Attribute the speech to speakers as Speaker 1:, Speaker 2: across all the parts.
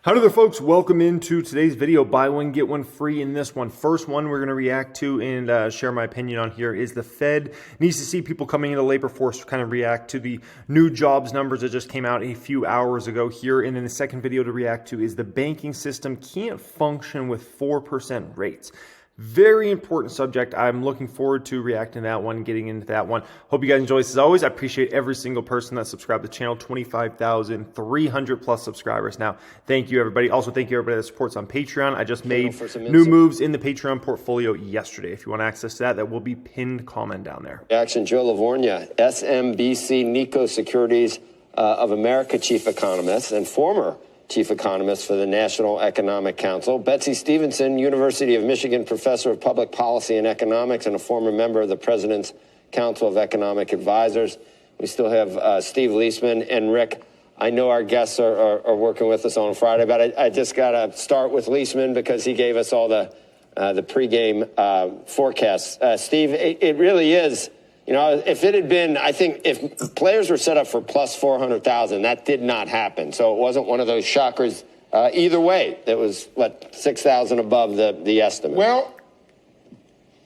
Speaker 1: Howdy there, folks. Welcome into today's video. Buy one, get one free in this one. First one we're going to react to and share my opinion on here is the Fed needs to see people coming into labor force to kind of react to the new jobs numbers that just came out a few hours ago here. And then the second video to react to is the banking system can't function with 4% rates. Very important subject. I'm looking forward to reacting to that one, getting into that one. Hope you guys enjoy this as always. I appreciate every single person that subscribed to the channel. 25,300 plus subscribers now. Thank you, everybody. Also, thank you, everybody that supports on Patreon. I just made new moves in the Patreon portfolio yesterday. If you want access to that, that will be pinned comment down there.
Speaker 2: Action, Joe Livornia, SMBC Nikko Securities of America chief economist and former chief economist for the National Economic Council. Betsy Stevenson, University of Michigan professor of public policy and economics and a former member of the President's Council of Economic Advisors. We still have Steve Leisman and Rick. I know our guests are working with us on Friday, but I just got to start with Leisman because he gave us all the pregame forecasts. Steve, it really is. You know, if it had been, I think if players were set up for plus 400,000, that did not happen. So it wasn't one of those shockers either way. It was, 6,000 above the estimate.
Speaker 3: Well,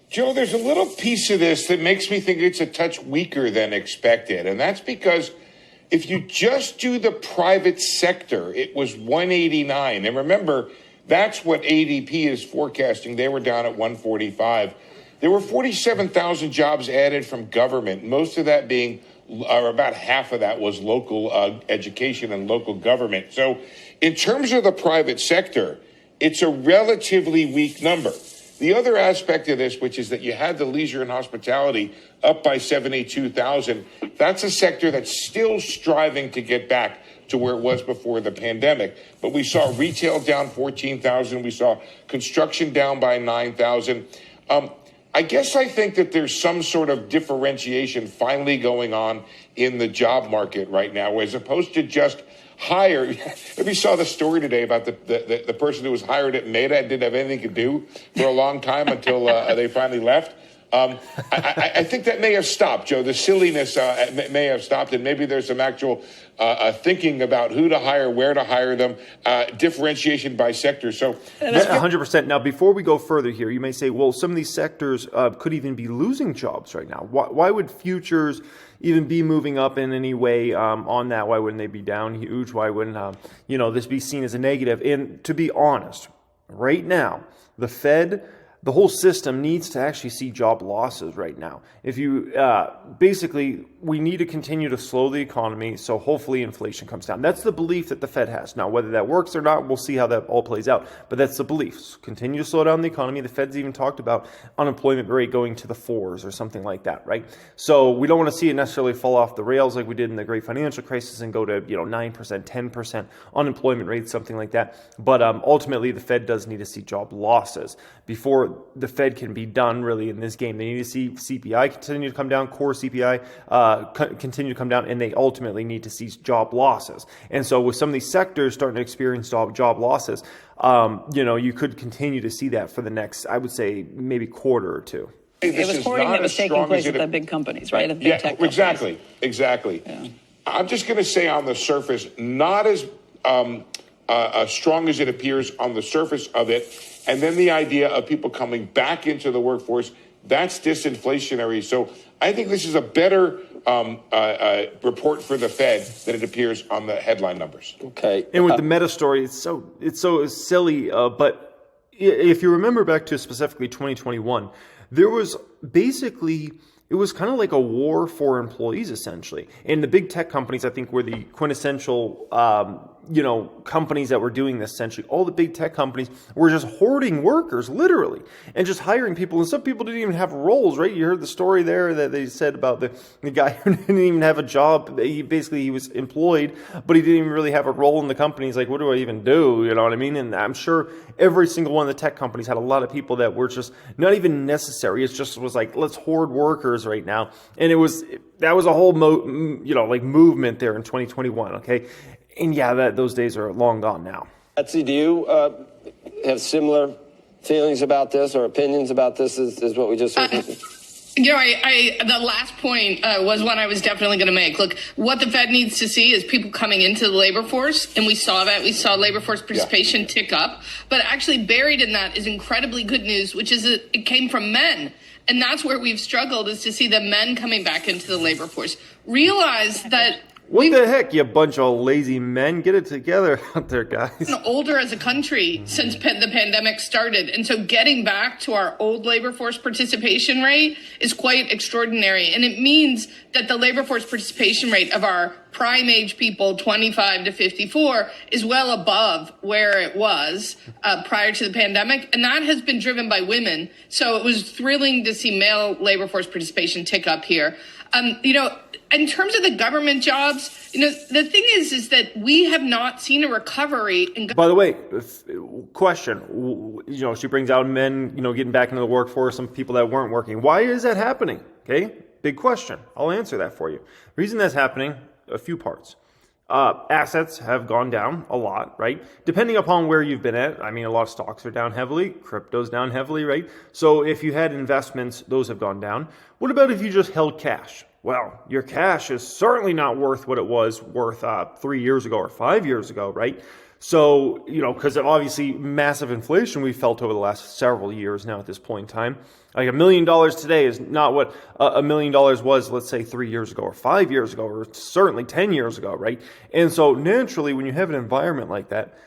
Speaker 3: Joe, there's a little piece of this that makes me think it's a touch weaker than expected. And that's because if you just do the private sector, it was 189. And remember, that's what ADP is forecasting. They were down at 145. There were 47,000 jobs added from government, most of that being, or about half of that was local education and local government. So in terms of the private sector, it's a relatively weak number. The other aspect of this, which is that you had the leisure and hospitality up by 72,000, that's a sector that's still striving to get back to where it was before the pandemic. But we saw retail down 14,000. We saw construction down by 9,000. I guess I think that there's some sort of differentiation finally going on in the job market right now, as opposed to just hire. If you saw the story today about the person who was hired at Meta and didn't have anything to do for a long time until they finally left. I think that may have stopped, Joe. The silliness may have stopped, and maybe there's some actual thinking about who to hire, where to hire them, differentiation by sector. So
Speaker 1: that's 100%. Now, before we go further here, you may say, well, some of these sectors could even be losing jobs right now. Why would futures even be moving up in any way on that? Why wouldn't they be down huge? Why wouldn't this be seen as a negative? And to be honest, right now, the Fed, the whole system needs to actually see job losses right now. If you basically, we need to continue to slow the economy, so hopefully inflation comes down. That's the belief that the Fed has. Now, whether that works or not, we'll see how that all plays out. But that's the belief. So continue to slow down the economy. The Fed's even talked about unemployment rate going to the 4s or something like that, right? So we don't want to see it necessarily fall off the rails like we did in the great financial crisis and go to 9%, 10% unemployment rate, something like that. But ultimately, the Fed does need to see job losses before the Fed can be done really in this game. They need to see CPI continue to come down, core CPI continue to come down, and they ultimately need to see job losses. And so with some of these sectors starting to experience job losses, you could continue to see that for the next, I would say, maybe quarter or two.
Speaker 4: It was hoarding that was taking place at the big companies, right? The big tech companies.
Speaker 3: Exactly. Yeah. I'm just going to say on the surface, not as strong as it appears on the surface of it. And then the idea of people coming back into the workforce, that's disinflationary. So I think this is a better report for the Fed than it appears on the headline numbers.
Speaker 2: Okay.
Speaker 1: And with the Meta story, it's so silly. But if you remember back to specifically 2021, there was basically, it was kind of like a war for employees, essentially. And the big tech companies, I think, were the quintessential, companies that were doing this, essentially. All the big tech companies were just hoarding workers, literally, and just hiring people. And some people didn't even have roles, right? You heard the story there that they said about the guy who didn't even have a job. He was employed, but he didn't even really have a role in the company. He's like, what do I even do? You know what I mean? And I'm sure every single one of the tech companies had a lot of people that were just not even necessary. It just was like, let's hoard workers right now. And that was a whole movement there in 2021. Okay. And yeah, those days are long gone now.
Speaker 2: Betsy, do you have similar feelings about this or opinions about this as what we just heard?
Speaker 4: The last point was one I was definitely going to make. Look, what the Fed needs to see is people coming into the labor force, and we saw that. We saw labor force participation tick up. But actually buried in that is incredibly good news, which is that it came from men. And that's where we've struggled, is to see the men coming back into the labor force. Realize that
Speaker 1: what the heck, you bunch of lazy men? Get it together out there, guys.
Speaker 4: We've been older as a country since the pandemic started. And so getting back to our old labor force participation rate is quite extraordinary. And it means that the labor force participation rate of our prime age people, 25 to 54, is well above where it was prior to the pandemic. And that has been driven by women. So it was thrilling to see male labor force participation tick up here. In terms of the government jobs, the thing is that we have not seen a recovery.
Speaker 1: By the way, question, she brings out men, getting back into the workforce, some people that weren't working. Why is that happening? Okay, big question. I'll answer that for you. The reason that's happening, a few parts. Assets have gone down a lot, right? Depending upon where you've been at. I mean, a lot of stocks are down heavily. Crypto's down heavily, right? So if you had investments, those have gone down. What about if you just held cash? Well, your cash is certainly not worth what it was worth 3 years ago or 5 years ago, right? So, because of obviously massive inflation we felt over the last several years now at this point in time. Like $1 million today is not what $1 million was, let's say, 3 years ago or 5 years ago, or certainly 10 years ago, right? And so naturally, when you have an environment like that,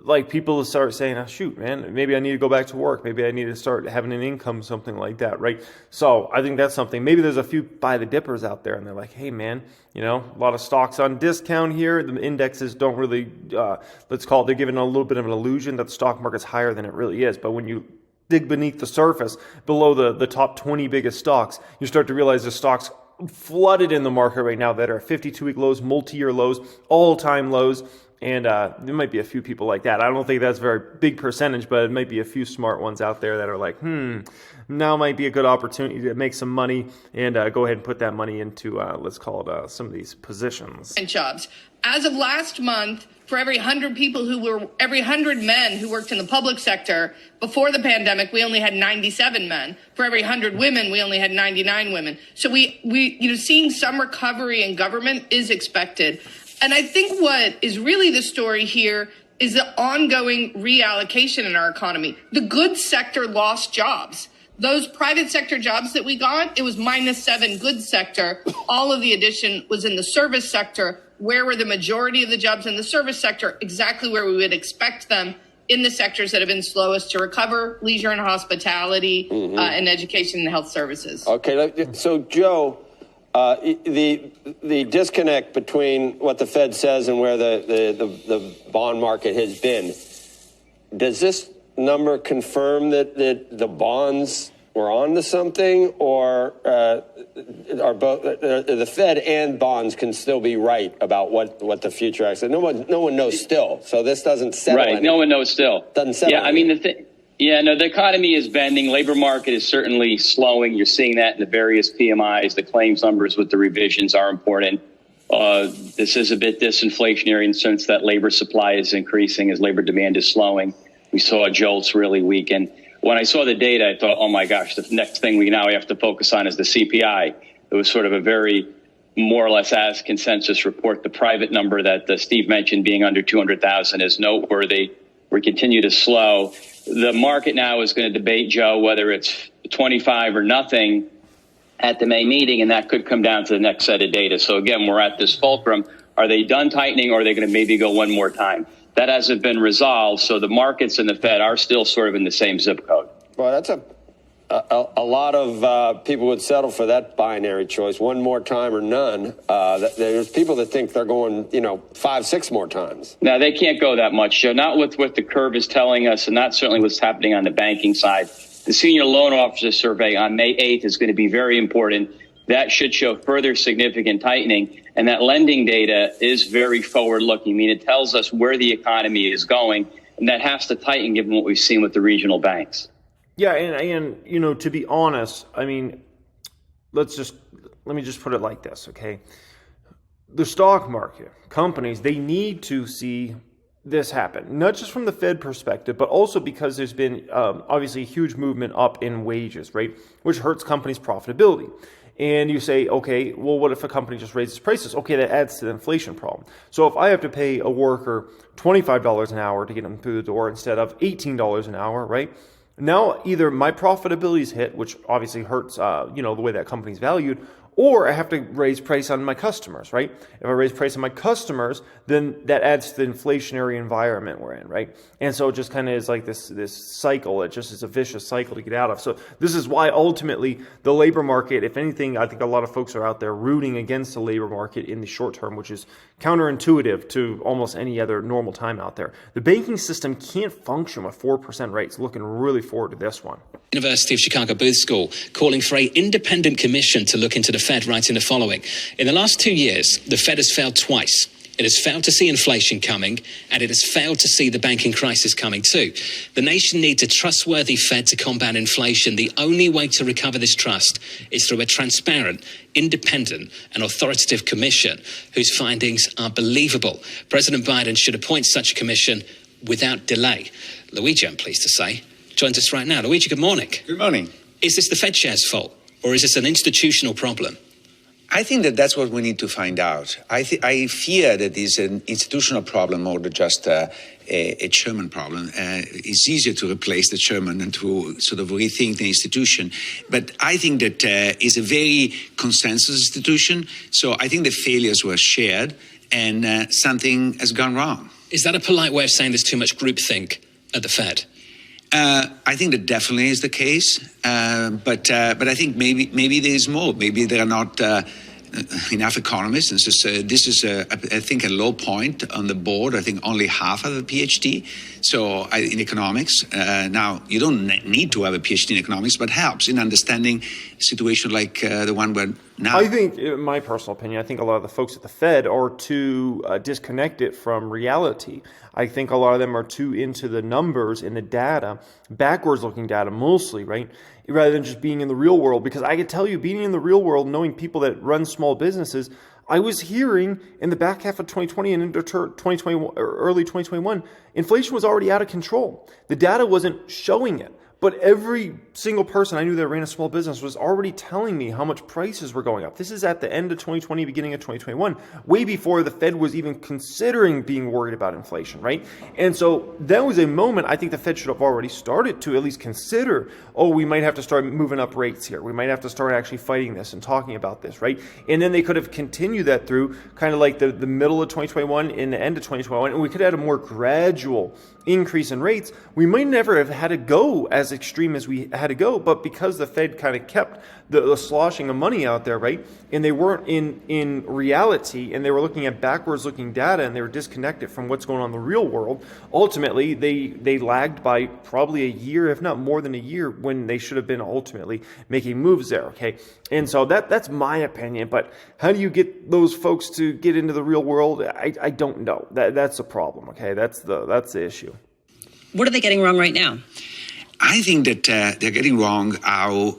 Speaker 1: like people start saying, oh, shoot, man, maybe I need to go back to work. Maybe I need to start having an income, something like that, right? So I think that's something. Maybe there's a few buy the dippers out there and they're like, hey, man, a lot of stocks on discount here. The indexes don't really, they're giving a little bit of an illusion that the stock market's higher than it really is. But when you dig beneath the surface, below the top 20 biggest stocks, you start to realize the stocks flooded in the market right now that are 52-week lows, multi-year lows, all-time lows. And there might be a few people like that. I don't think that's a very big percentage, but it might be a few smart ones out there that are like, now might be a good opportunity to make some money and go ahead and put that money into, let's call it some of these positions.
Speaker 4: Jobs. As of last month, for every 100 men who worked in the public sector before the pandemic, we only had 97 men. For every 100 women, we only had 99 women. So seeing some recovery in government is expected. And I think what is really the story here is the ongoing reallocation in our economy. The goods sector lost jobs. Those private sector jobs that we got, it was -7 goods sector. All of the addition was in the service sector. Where were the majority of the jobs in the service sector? Exactly where we would expect them, in the sectors that have been slowest to recover: leisure and hospitality, and education and health services.
Speaker 2: Okay, so Joe, the disconnect between what the Fed says and where the bond market has been, does this number confirm that the bonds were on to something, or are both the Fed and bonds can still be right about what the future actually? No one knows still. So this doesn't settle.
Speaker 5: Right. No one knows still.
Speaker 2: Doesn't settle.
Speaker 5: Yeah. I mean, the economy is bending. Labor market is certainly slowing. You're seeing that in the various PMIs. The claims numbers with the revisions are important. This is a bit disinflationary in the sense that labor supply is increasing as labor demand is slowing. We saw JOLTS really weaken. When I saw the data, I thought, oh my gosh, the next thing we have to focus on is the CPI. It was sort of a very more or less as consensus report. The private number that Steve mentioned being under 200,000 is noteworthy. We continue to slow. The market now is going to debate, Joe, whether it's 25 or nothing at the May meeting, and that could come down to the next set of data. So again, we're at this fulcrum. Are they done tightening, or are they going to maybe go one more time? That hasn't been resolved, so the markets and the Fed are still sort of in the same zip code.
Speaker 2: Well, that's a lot of people would settle for that binary choice, one more time or none. There's people that think they're going, 5-6 more times.
Speaker 5: Now, they can't go that much, Joe, not with what the curve is telling us, and not certainly what's happening on the banking side. The Senior Loan Officer Survey on May 8th is going to be very important. That should show further significant tightening. And that lending data is very forward-looking. I mean, it tells us where the economy is going, and that has to tighten given what we've seen with the regional banks.
Speaker 1: Yeah, and to be honest, I mean, let me just put it like this, okay? The stock market, companies, they need to see this happen, not just from the Fed perspective, but also because there's been obviously a huge movement up in wages, right, which hurts companies' profitability. And you say, okay, well, what if a company just raises prices? Okay, that adds to the inflation problem. So if I have to pay a worker $25 an hour to get them through the door instead of $18 an hour, right? Now either my profitability is hit, which obviously hurts, the way that company's valued, or I have to raise price on my customers, right? If I raise price on my customers, then that adds to the inflationary environment we're in, right? And so it just kind of is like this cycle. It just is a vicious cycle to get out of. So this is why ultimately the labor market, if anything, I think a lot of folks are out there rooting against the labor market in the short term, which is counterintuitive to almost any other normal time out there. The banking system can't function with 4% rates. Looking really forward to this one.
Speaker 6: University of Chicago Booth School calling for an independent commission to look into the Fed, writing the following. In the last 2 years, the Fed has failed twice. It has failed to see inflation coming, and it has failed to see the banking crisis coming too. The nation needs a trustworthy Fed to combat inflation. The only way to recover this trust is through a transparent, independent, and authoritative commission whose findings are believable. President Biden should appoint such a commission without delay. Luigi, I'm pleased to say, joins us right now. Luigi, good morning.
Speaker 7: Good morning.
Speaker 6: Is this the Fed chair's fault, or is this an institutional problem?
Speaker 7: I think that's what we need to find out. I fear that it's an institutional problem more than just a chairman problem. It's easier to replace the chairman than to sort of rethink the institution. But I think that it's a very consensus institution. So I think the failures were shared and something has gone wrong.
Speaker 6: Is that a polite way of saying there's too much groupthink at the Fed?
Speaker 7: I think that definitely is the case, but I think maybe there is more. Maybe there are not enough economists, and so this is I think a low point on the board. I think only half have a PhD. So in economics, now you don't need to have a PhD in economics, but helps in understanding a situation like the one we're now.
Speaker 1: I think, in my personal opinion, I think a lot of the folks at the Fed are too disconnected from reality. I think a lot of them are too into the numbers and the data, backwards-looking data mostly, right? Rather than just being in the real world. Because I can tell you, being in the real world, knowing people that run small businesses, I was hearing in the back half of 2020 and into 2021, or early 2021, inflation was already out of control. The data wasn't showing it. But every single person I knew that ran a small business was already telling me how much prices were going up. This is at the end of 2020, beginning of 2021, way before the Fed was even considering being worried about inflation, right? And so that was a moment I think the Fed should have already started to at least consider, we might have to start moving up rates here. We might have to start actually fighting this and talking about this, right? And then they could have continued that through kind of like the middle of 2021 and the end of 2021, and we could have had a more gradual increase in rates. We might never have had to go as extreme as we had to go, but because the Fed kind of kept the sloshing of money out there, right, and they weren't in reality, and they were looking at backwards looking data, and they were disconnected from what's going on in the real world, ultimately they lagged by probably a year, if not more than a year, when they should have been ultimately making moves there, okay? And so that's my opinion, but how do you get those folks to get into the real world? I don't know. That's a problem, okay? That's the issue.
Speaker 8: What are they getting wrong right now?
Speaker 7: I think that they're getting wrong how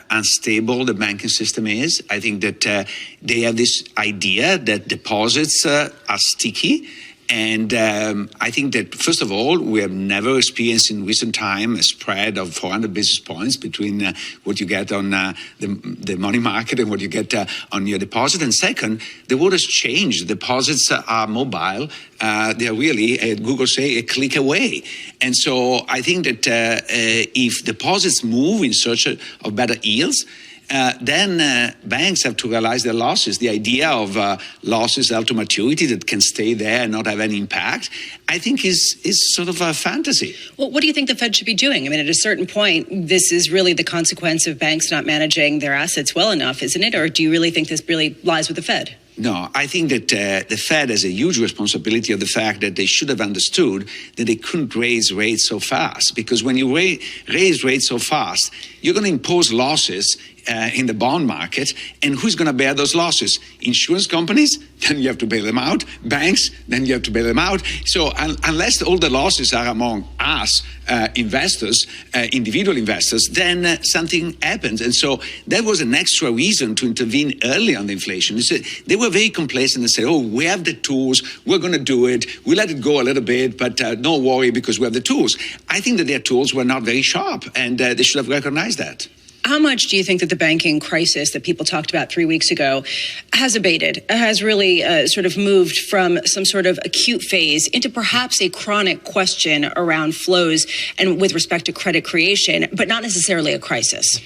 Speaker 7: unstable the banking system is. I think that they have this idea that deposits are sticky. And I think that, first of all, we have never experienced in recent time a spread of 400 basis points between what you get on the money market and what you get on your deposit. And second, the world has changed. Deposits are mobile. They are really, Google say, a click away. And so I think that if deposits move in search of better yields, then banks have to realize their losses. The idea of losses held to maturity that can stay there and not have any impact, I think is sort of a fantasy.
Speaker 8: Well, what do you think the Fed should be doing? I mean, at a certain point, this is really the consequence of banks not managing their assets well enough, isn't it? Or do you really think this really lies with the Fed?
Speaker 7: No, I think that the Fed has a huge responsibility of the fact that they should have understood that they couldn't raise rates so fast. Because when you raise rates so fast, you're going to impose losses in the bond market, and who's going to bear those losses? Insurance companies, then you have to bail them out. Banks, then you have to bail them out. So unless all the losses are among us, investors, individual investors, then something happens. And so that was an extra reason to intervene early on the inflation. They were very complacent and said, oh, we have the tools, we're going to do it, we let it go a little bit, but don't worry because we have the tools. I think that their tools were not very sharp, and they should have recognized that.
Speaker 8: How much do you think that the banking crisis that people talked about 3 weeks ago has abated, has really sort of moved from some sort of acute phase into perhaps a chronic question around flows and with respect to credit creation, but not necessarily a crisis?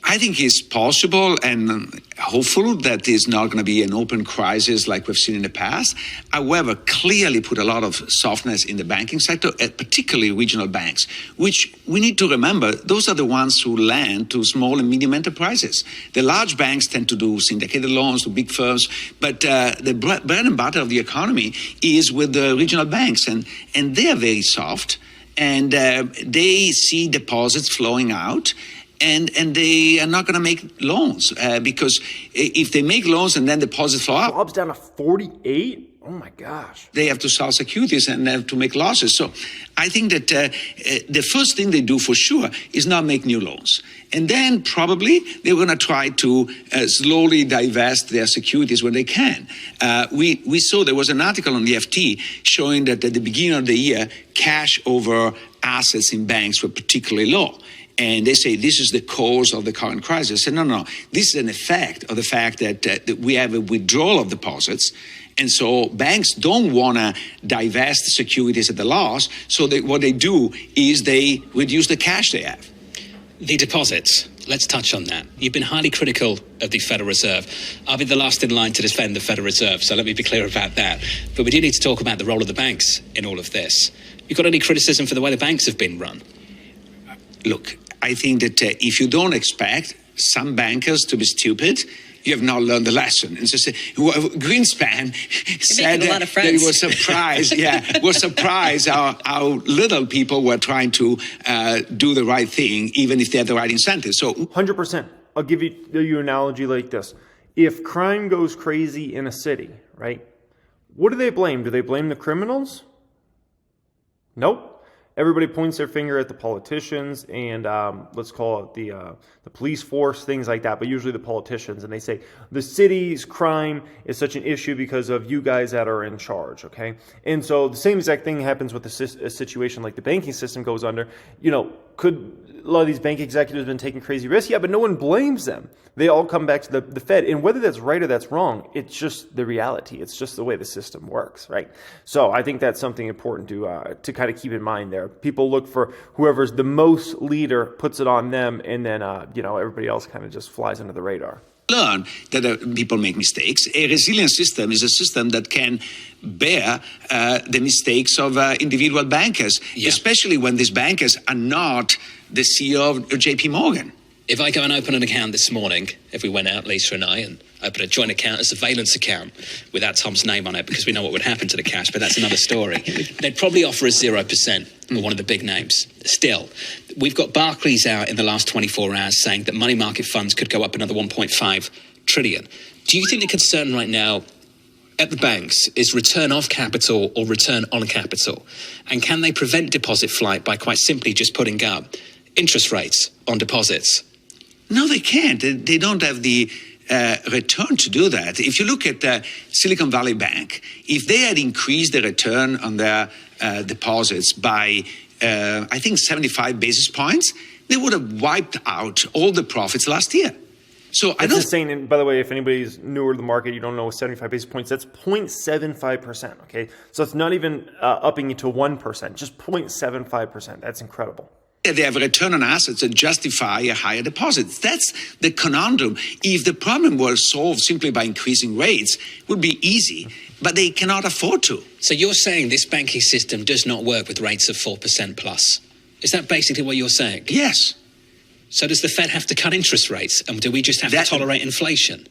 Speaker 7: I think it's possible and hopeful that it's not going to be an open crisis like we've seen in the past. However, clearly put a lot of softness in the banking sector, particularly regional banks, which we need to remember, those are the ones who lend to small and medium enterprises. The large banks tend to do syndicated loans to big firms, but the bread and butter of the economy is with the regional banks, and they are very soft, and they see deposits flowing out. And they are not going to make loans because if they make loans and then deposits fall out,
Speaker 1: Schwab's down to 48. Oh my gosh!
Speaker 7: They have to sell securities and have to make losses. So I think that the first thing they do for sure is not make new loans, and then probably they're going to try to slowly divest their securities when they can. We saw there was an article on the FT showing that at the beginning of the year, cash over assets in banks were particularly low. And they say this is the cause of the current crisis. I say, no. This is an effect of the fact that we have a withdrawal of deposits. And so banks don't want to divest securities at the loss. So what they do is they reduce the cash they have.
Speaker 6: The deposits, let's touch on that. You've been highly critical of the Federal Reserve. I'll be the last in line to defend the Federal Reserve, so let me be clear about that. But we do need to talk about the role of the banks in all of this. You got any criticism for the way the banks have been run?
Speaker 7: Look, I think that if you don't expect some bankers to be stupid, you have not learned the lesson. And so Greenspan said that he was surprised, was surprised how little people were trying to do the right thing, even if they had the right incentives. So
Speaker 1: 100%. I'll give you an analogy like this. If crime goes crazy in a city, right, what do they blame? Do they blame the criminals? Nope. Everybody points their finger at the politicians and let's call it the police force, things like that, but usually the politicians. And they say the city's crime is such an issue because of you guys that are in charge, okay? And so the same exact thing happens with a situation like the banking system goes under. You know, could a lot of these bank executives have been taking crazy risks? Yeah, but no one blames them. They all come back to the Fed. And whether that's right or that's wrong, it's just the reality. It's just the way the system works, right? So I think that's something important to kind of keep in mind there. People look for whoever's the most leader, puts it on them, and then, everybody else kind of just flies under the radar.
Speaker 7: Learn that people make mistakes. A resilient system is a system that can bear the mistakes of individual bankers, especially when these bankers are not the CEO of JP Morgan.
Speaker 6: If I go and open an account this morning, if we went out, Lisa and I, and open a joint account, a surveillance account, without Tom's name on it, because we know what would happen to the cash, but that's another story. They'd probably offer us 0% or one of the big names. Still, we've got Barclays out in the last 24 hours saying that money market funds could go up another 1.5 trillion. Do you think the concern right now at the banks is return of capital or return on capital? And can they prevent deposit flight by quite simply just putting up interest rates on deposits?
Speaker 7: No, they can't. They don't have the return to do that. If you look at Silicon Valley Bank, if they had increased the return on their deposits by, I think, 75 basis points, they would have wiped out all the profits last year. So
Speaker 1: that's insane. And by the way, if anybody's newer to the market, you don't know 75 basis points, that's 0.75%, okay? So it's not even upping it to 1%, just 0.75%. That's incredible.
Speaker 7: They have a return on assets that justify a higher deposit. That's the conundrum. If the problem were solved simply by increasing rates, it would be easy, but they cannot afford to.
Speaker 6: So you're saying this banking system does not work with rates of 4% plus? Is that basically what you're saying?
Speaker 7: Yes.
Speaker 6: So does the Fed have to cut interest rates? And do we just have to tolerate inflation?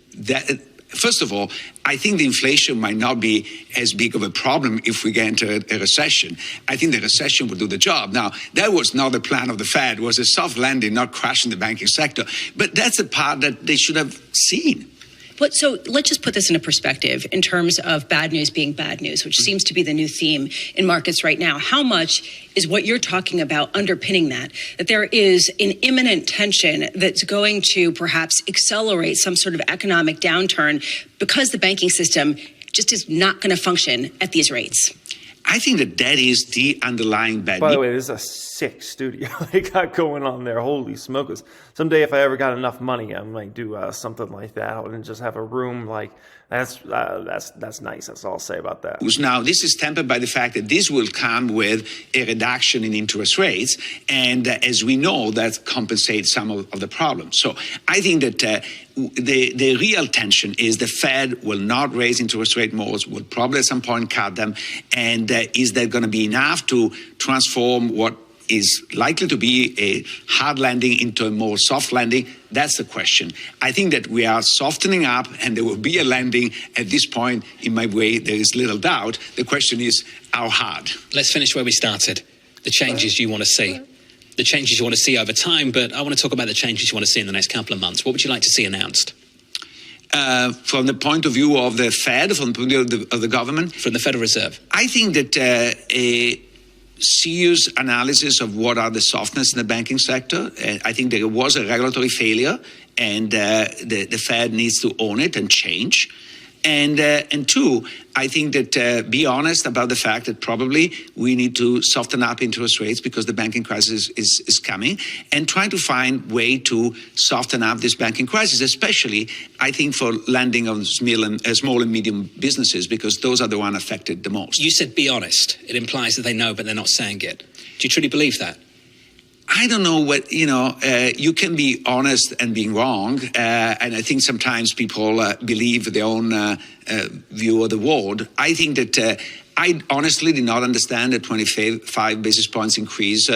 Speaker 7: first of all, I think the inflation might not be as big of a problem if we get into a recession. I think the recession will do the job. Now, that was not the plan of the Fed. It was a soft landing, not crashing the banking sector. But that's the part that they should have seen.
Speaker 8: So let's just put this into perspective in terms of bad news being bad news, which seems to be the new theme in markets right now. How much is what you're talking about underpinning that there is an imminent tension that's going to perhaps accelerate some sort of economic downturn because the banking system just is not going to function at these rates?
Speaker 7: I think that is the underlying bad news.
Speaker 1: By the way, this is a sick studio they got going on there. Holy smokers. Someday if I ever got enough money, I might do something like that and just have a room like that's nice. That's all I'll say about that.
Speaker 7: Now, this is tempered by the fact that this will come with a reduction in interest rates. And as we know, that compensates some of the problems. So I think that the real tension is the Fed will not raise interest rate more, will probably at some point cut them. And is that going to be enough to transform what is likely to be a hard landing into a more soft landing? That's the question. I think that we are softening up and there will be a landing at this point. In my way, there is little doubt. The question is how hard.
Speaker 6: Let's finish where we started. The changes you want to see. The changes you want to see over time, but I want to talk about the changes you want to see in the next couple of months. What would you like to see announced?
Speaker 7: From the point of view of the Fed, from the point of view of the government?
Speaker 6: From the Federal Reserve.
Speaker 7: I think that a serious analysis of what are the softness in the banking sector. I think there was a regulatory failure, and the Fed needs to own it and change. And two, I think that be honest about the fact that probably we need to soften up interest rates because the banking crisis is coming, and trying to find way to soften up this banking crisis, especially, I think, for lending on small and medium businesses, because those are the ones affected the most.
Speaker 6: You said be honest. It implies that they know, but they're not saying it. Do you truly believe that?
Speaker 7: I don't know what, you can be honest and being wrong. And I think sometimes people believe their own view of the world. I think that I honestly did not understand the 25 basis points increase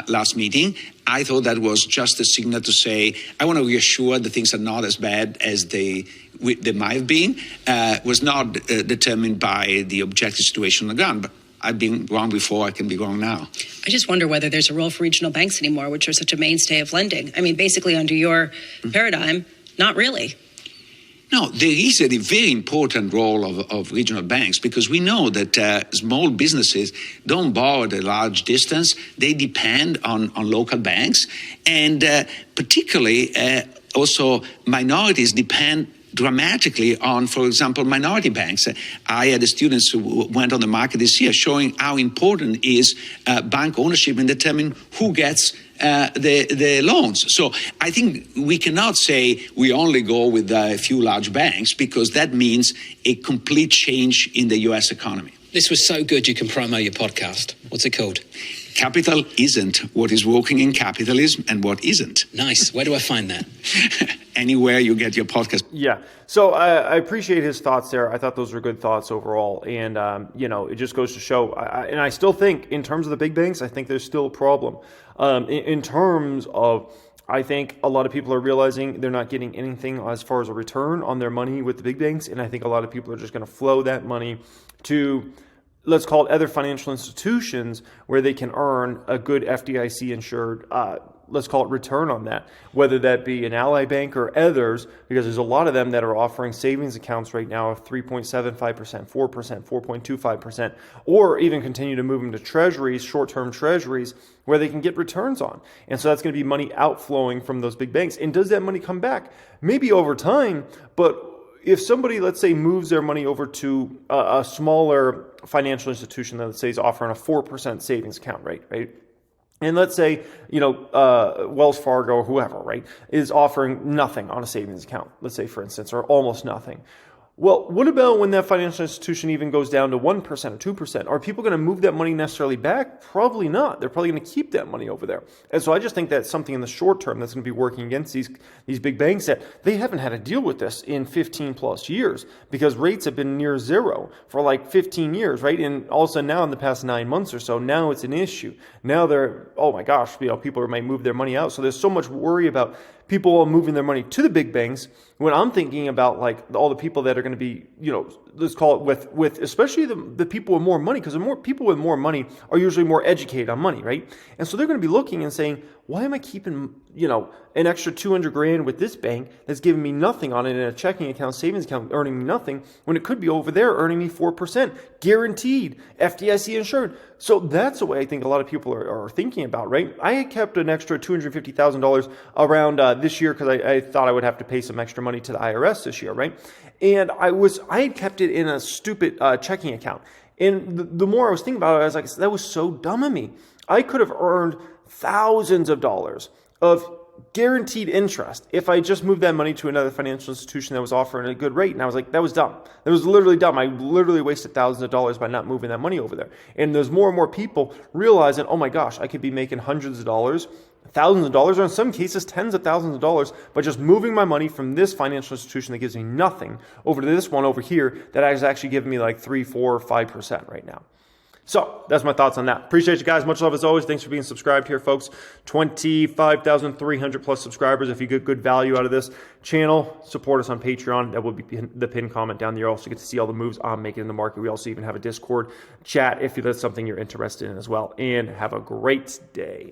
Speaker 7: last meeting. I thought that was just a signal to say, I want to reassure that things are not as bad as they might have been. Was not determined by the objective situation on the ground. But I've been wrong before, I can be wrong now.
Speaker 8: I just wonder whether there's a role for regional banks anymore, which are such a mainstay of lending. I mean, basically under your paradigm, not really.
Speaker 7: No, there is a very important role of regional banks, because we know that small businesses don't borrow at a large distance. They depend on local banks. And particularly also minorities depend dramatically on, for example, minority banks. I had students who went on the market this year showing how important is bank ownership in determining who gets the loans. So I think we cannot say we only go with a few large banks, because that means a complete change in the U.S. economy.
Speaker 6: This was so good you can promo your podcast. What's it called?
Speaker 7: Capital isn't what is working in capitalism and what isn't.
Speaker 6: Nice. Where do I find that?
Speaker 7: Anywhere you get your podcast.
Speaker 1: Yeah. So I appreciate his thoughts there. I thought those were good thoughts overall. And, it just goes to show, and I still think in terms of the big banks, I think there's still a problem. In terms of, I think a lot of people are realizing they're not getting anything as far as a return on their money with the big banks. And I think a lot of people are just going to flow that money to, let's call it, other financial institutions where they can earn a good FDIC insured, let's call it, return on that, whether that be an Ally Bank or others, because there's a lot of them that are offering savings accounts right now of 3.75%, 4%, 4.25%, or even continue to move them to treasuries, short-term treasuries, where they can get returns on. And so that's going to be money outflowing from those big banks. And does that money come back? Maybe over time, but if somebody, let's say, moves their money over to a smaller financial institution that, let's say, is offering a 4% savings account rate, right? And let's say, Wells Fargo or whoever, right, is offering nothing on a savings account, let's say, for instance, or almost nothing. Well, what about when that financial institution even goes down to 1% or 2%? Are people going to move that money necessarily back? Probably not. They're probably going to keep that money over there. And so I just think that's something in the short term that's going to be working against these big banks, that they haven't had to deal with this in 15 plus years, because rates have been near zero for like 15 years, right? And also now in the past 9 months or so, now it's an issue. Now they're, oh my gosh, people might move their money out. So there's so much worry about people are moving their money to the big banks, when I'm thinking about like all the people that are going to be, let's call it with especially the people with more money, because the more people with more money are usually more educated on money, right? And so they're going to be looking and saying, why am I keeping, an extra 200 grand with this bank that's giving me nothing on it in a checking account, savings account, earning me nothing, when it could be over there earning me 4%, guaranteed, FDIC insured. So that's the way I think a lot of people are thinking about, right? I had kept an extra $250,000 around this year because I thought I would have to pay some extra money to the IRS this year, right? And I had kept it in a stupid checking account. And the more I was thinking about it, I was like, that was so dumb of me. I could have earned thousands of dollars of guaranteed interest if I just moved that money to another financial institution that was offering a good rate. And I was like, that was dumb. That was literally dumb. I literally wasted thousands of dollars by not moving that money over there. And there's more and more people realizing, oh my gosh, I could be making hundreds of dollars, thousands of dollars, or in some cases, tens of thousands of dollars by just moving my money from this financial institution that gives me nothing over to this one over here that is actually giving me like 3, 4, 5% right now. So that's my thoughts on that. Appreciate you guys. Much love as always. Thanks for being subscribed here, folks. 25,300 plus subscribers. If you get good value out of this channel, support us on Patreon. That will be the pinned comment down there. You also get to see all the moves I'm making in the market. We also even have a Discord chat if that's something you're interested in as well. And have a great day.